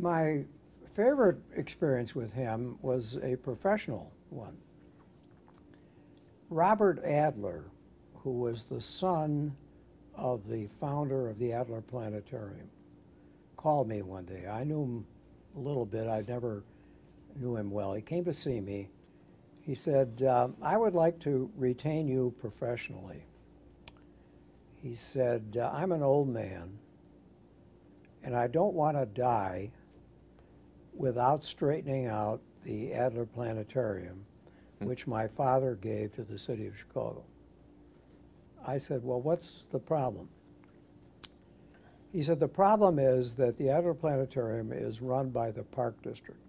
My favorite experience with him was a professional one. Robert Adler, who was the son of the founder of the Adler Planetarium, called me one day. I knew him a little bit. I never knew him well. He came to see me. He said, I would like to retain you professionally. He said, I'm an old man, and I don't want to die without straightening out the Adler Planetarium, which my father gave to the city of Chicago. I said, well, what's the problem? He said, the problem is that the Adler Planetarium is run by the Park District.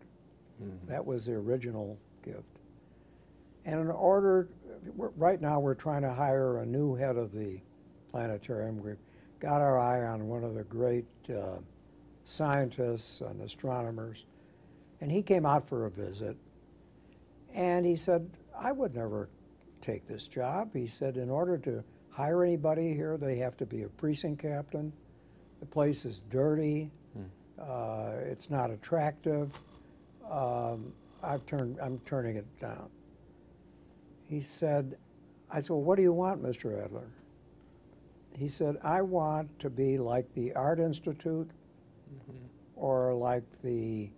That was the original gift. And in order, right now we're trying to hire a new head of the planetarium. We've got our eye on one of the great scientists and astronomers. And he came out for a visit. And he said, I would never take this job. He said, in order to hire anybody here, they have to be a precinct captain. The place is dirty. It's not attractive. I'm turning it down. He said, I said, well, what do you want, Mr. Adler? He said, I want to be like the Art Institute or like the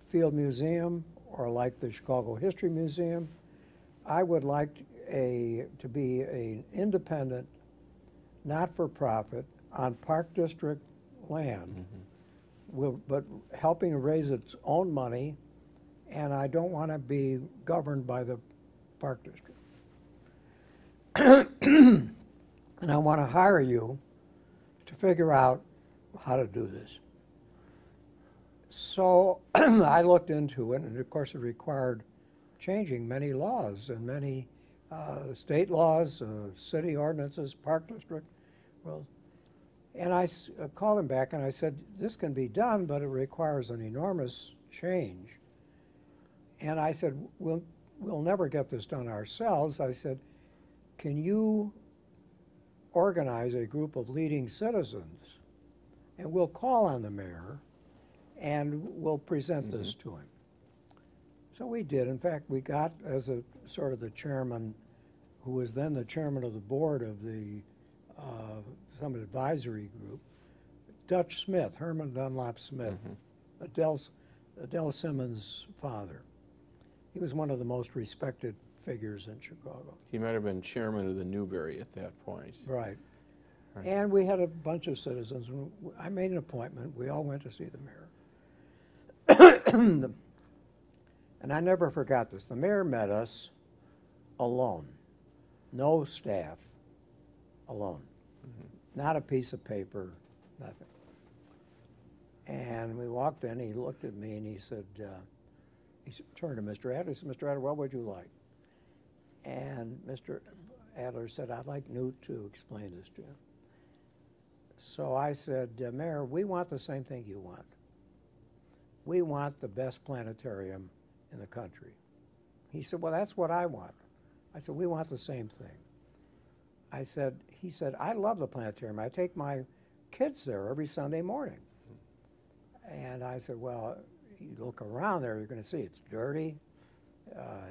Field Museum or like the Chicago History Museum. I would like to be an independent, not-for-profit, on Park District land, but helping raise its own money, and I don't want to be governed by the Park District. And I want to hire you to figure out how to do this. So I looked into it, and of course it required changing many laws and many state laws, city ordinances, Park District rules. And I called him back and I said, this can be done, but it requires an enormous change. And I said, we'll never get this done ourselves. I said, can you organize a group of leading citizens, and we'll call on the mayor, and we'll present this to him. So we did. In fact, we got as a sort of the chairman, who was then the chairman of the board of the some advisory group, Dutch Smith, Herman Dunlop Smith, Adele Simmons' father. He was one of the most respected figures in Chicago. He might have been chairman of the Newberry at that point. Right. And we had a bunch of citizens. I made an appointment. We all went to see the mayor. And I never forgot this. The mayor met us alone. No staff. Alone. Not a piece of paper, nothing. And we walked in, he looked at me and he said, he turned to Mr. Adler, he said, Mr. Adler, what would you like? And Mr. Adler said, I'd like Newt to explain this to you. So I said, Mayor, we want the same thing you want. We want the best planetarium in the country. He said, well, that's what I want. I said, we want the same thing. He said, I love the planetarium. I take my kids there every Sunday morning. And I said, well, you look around there, you're going to see it's dirty.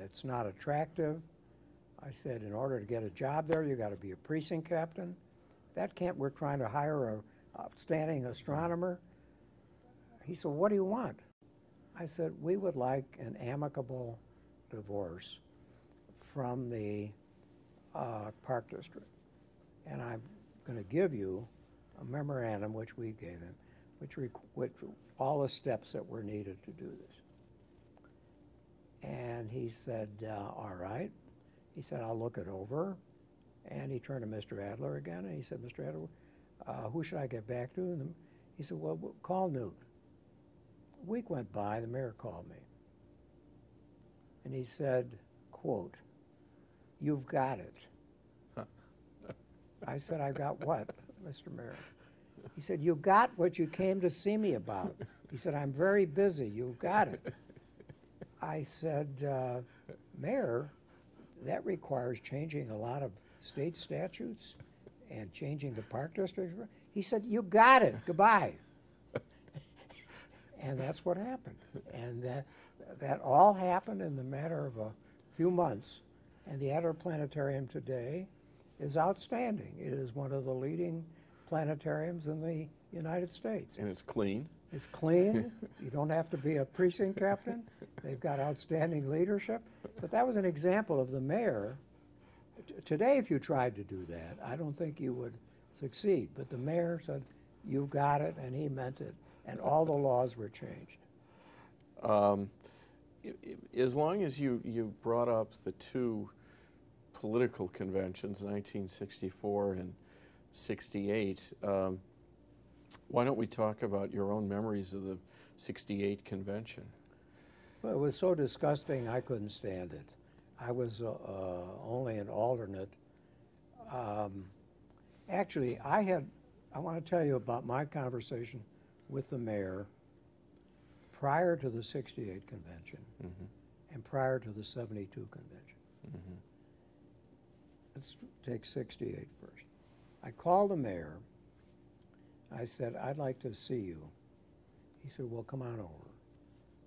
It's not attractive. I said, in order to get a job there, you got to be a precinct captain. We're trying to hire an outstanding astronomer. He said, what do you want? I said, we would like an amicable divorce from the Park District. And I'm going to give you a memorandum, which we gave him, which all the steps that were needed to do this. And he said, all right. He said, I'll look it over. And he turned to Mr. Adler again, and he said, Mr. Adler, who should I get back to? And he said, well, call Newt. A week went by, the mayor called me. And he said, quote, you've got it. I said, I got what, Mr. Mayor? He said, you got what you came to see me about. He said, I'm very busy. You've got it. I said, Mayor, that requires changing a lot of state statutes and changing the Park District. He said, you got it. Goodbye. And that's what happened. And that all happened in the matter of a few months. And the Adler Planetarium today is outstanding. It is one of the leading planetariums in the United States. And it's clean. It's clean. You don't have to be a precinct captain. They've got outstanding leadership. But that was an example of the mayor. Today, if you tried to do that, I don't think you would succeed. But the mayor said, "You got it," and he meant it. And all the laws were changed. As long as you brought up the two political conventions, 1964 and 68, why don't we talk about your own memories of the 68 convention? Well, it was so disgusting I couldn't stand it. I was only an alternate. Actually, I want to tell you about my conversation with the mayor prior to the 68 convention and prior to the 72 convention. Let's take 68 first. I called the mayor. I said, "I'd like to see you." He said, "Well, come on over."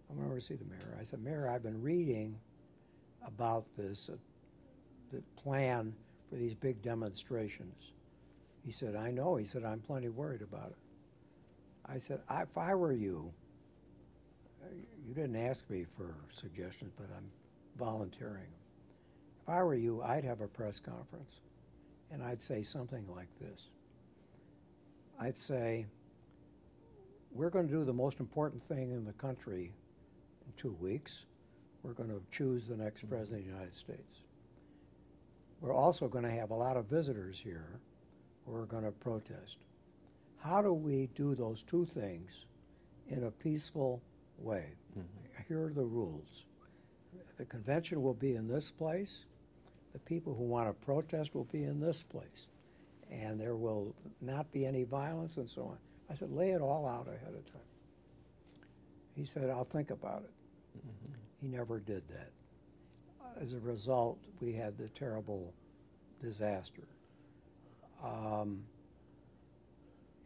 I went over to see the mayor. I said, "Mayor, I've been reading about this, the plan for these big demonstrations." He said, "I know." He said, "I'm plenty worried about it." I said, "If I were you, you didn't ask me for suggestions, but I'm volunteering. If I were you, I'd have a press conference, and I'd say something like this. I'd say, we're going to do the most important thing in the country in 2 weeks. We're going to choose the next president of the United States. We're also going to have a lot of visitors here who are going to protest. How do we do those two things in a peaceful way? Here are the rules. The convention will be in this place. The people who want to protest will be in this place. And there will not be any violence and so on." I said, "Lay it all out ahead of time." He said, "I'll think about it." He never did that. As a result, we had the terrible disaster.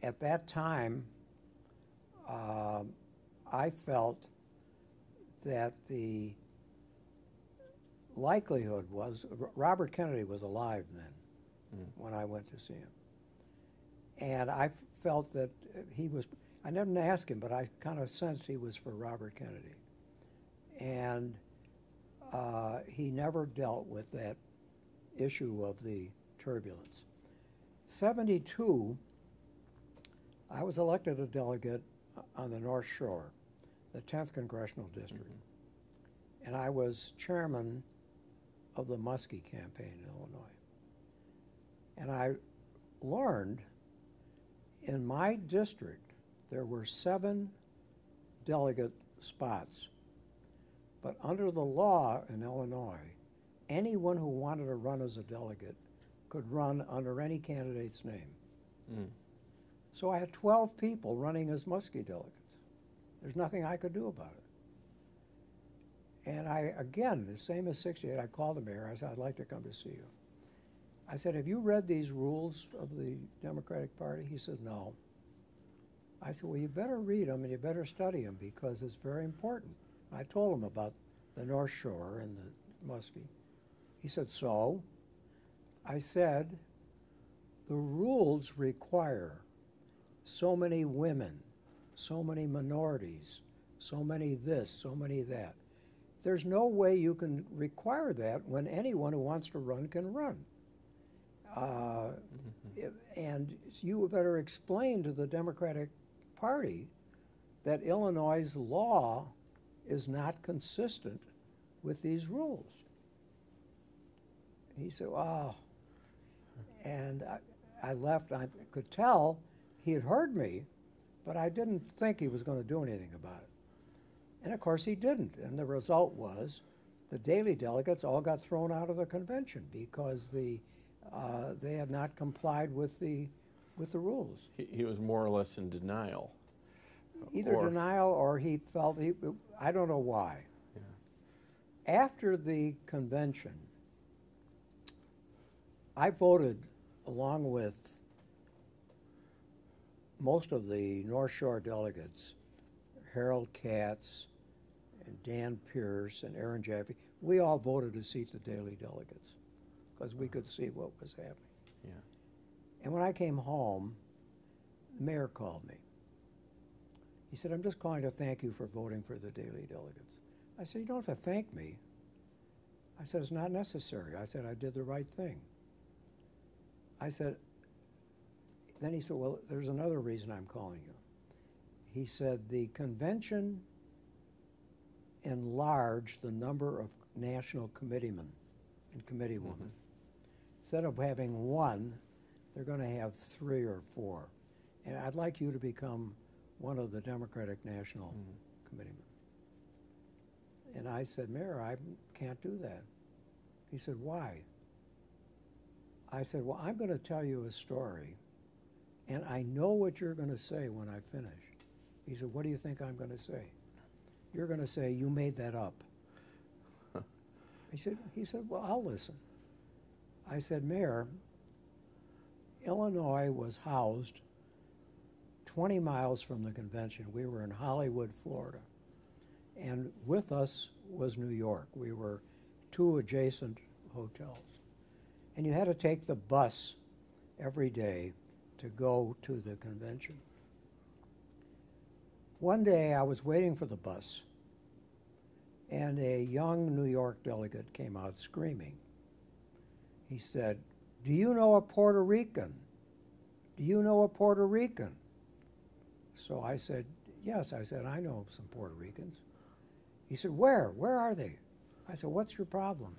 At that time, I felt that the likelihood was, Robert Kennedy was alive then when I went to see him. And I felt that he was, I didn't ask him, but I kind of sensed he was for Robert Kennedy. And he never dealt with that issue of the turbulence. 72, I was elected a delegate on the North Shore, the 10th Congressional District. And I was chairman of the Muskie campaign in Illinois. And I learned in my district there were 7 delegate spots. But under the law in Illinois, anyone who wanted to run as a delegate could run under any candidate's name. So I had 12 people running as Muskie delegates. There's nothing I could do about it. And I, again, the same as 68, I called the mayor. I said, "I'd like to come to see you." I said, "Have you read these rules of the Democratic Party?" He said, "No." I said, "Well, you better read them and you better study them because it's very important." I told him about the North Shore and the Muskie. He said, "So?" I said, "The rules require so many women, so many minorities, so many this, so many that. There's no way you can require that when anyone who wants to run can run. And you better explain to the Democratic Party that Illinois' law is not consistent with these rules." He said, "Oh." And I left. I could tell he had heard me, but I didn't think he was going to do anything about it. And of course he didn't. And the result was the Daley delegates all got thrown out of the convention because they had not complied with the rules. He was more or less in denial. Either denial or he felt, I don't know why. Yeah. After the convention, I voted along with most of the North Shore delegates, Harold Katz and Dan Pierce and Aaron Jaffe, we all voted to seat the Daley delegates because we could see what was happening. Yeah. And when I came home, the mayor called me. He said, I'm just calling to thank you for voting for the Daley delegates. I said, you don't have to thank me. I said, it's not necessary. I said, I did the right thing. I said, then he said, well, there's another reason I'm calling you. He said, the convention enlarged the number of national committeemen and committeewomen. Instead of having one, they're going to have 3 or 4. And I'd like you to become one of the Democratic National Committeemen. And I said, Mayor, I can't do that. He said, why? I said, well, I'm going to tell you a story, and I know what you're going to say when I finish. He said, what do you think I'm going to say? You're going to say, you made that up. He said, well, I'll listen. I said, Mayor, Illinois was housed 20 miles from the convention. We were in Hollywood, Florida. And with us was New York. We were 2 adjacent hotels. And you had to take the bus every day to go to the convention. One day I was waiting for the bus, and a young New York delegate came out screaming. He said, do you know a Puerto Rican? Do you know a Puerto Rican? So I said, yes. I said, I know some Puerto Ricans. He said, where? Where are they? I said, what's your problem?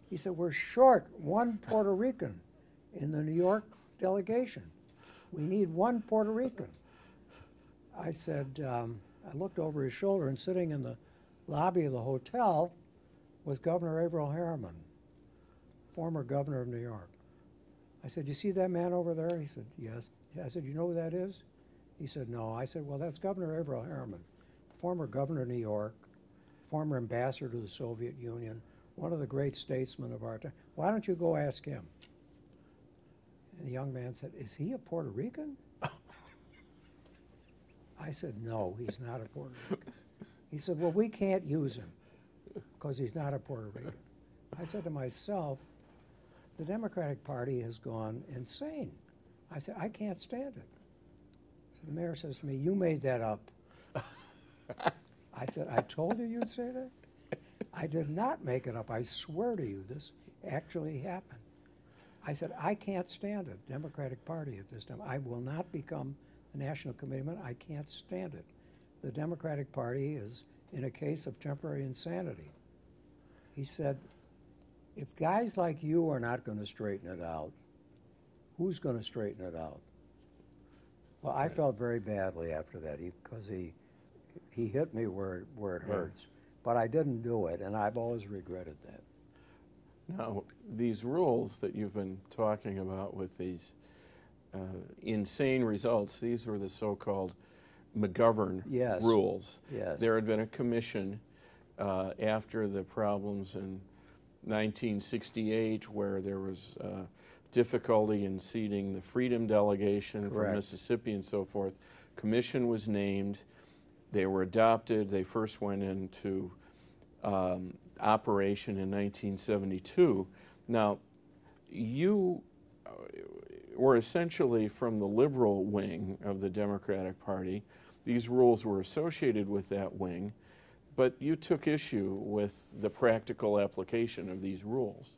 He said, we're short 1 Puerto Rican in the New York delegation. We need 1 Puerto Rican. I said, I looked over his shoulder, and sitting in the lobby of the hotel was Governor Averell Harriman, former governor of New York. I said, you see that man over there? He said, yes. I said, you know who that is? He said, no. I said, well, that's Governor Averell Harriman, former governor of New York, former ambassador to the Soviet Union, one of the great statesmen of our time. Why don't you go ask him? And the young man said, is he a Puerto Rican? I said, no, he's not a Puerto Rican. He said, well, we can't use him because he's not a Puerto Rican. I said to myself, the Democratic Party has gone insane. I said, I can't stand it. So the mayor says to me, you made that up. I said, I told you you'd say that? I did not make it up. I swear to you, this actually happened. I said, I can't stand it, Democratic Party at this time. I will not become a national committeeman. I can't stand it. The Democratic Party is in a case of temporary insanity. He said, if guys like you are not going to straighten it out, who's going to straighten it out? Well, I felt very badly after that because he hit me where it hurts. But I didn't do it, and I've always regretted that. Now, these rules that you've been talking about with these insane results, these were the so-called McGovern rules. Yes. There had been a commission after the problems in 1968 where there was difficulty in seating the Freedom delegation from Mississippi and so forth. Commission was named. They were adopted. They first went into operation in 1972. Now, you were essentially from the liberal wing of the Democratic Party. These rules were associated with that wing, but you took issue with the practical application of these rules.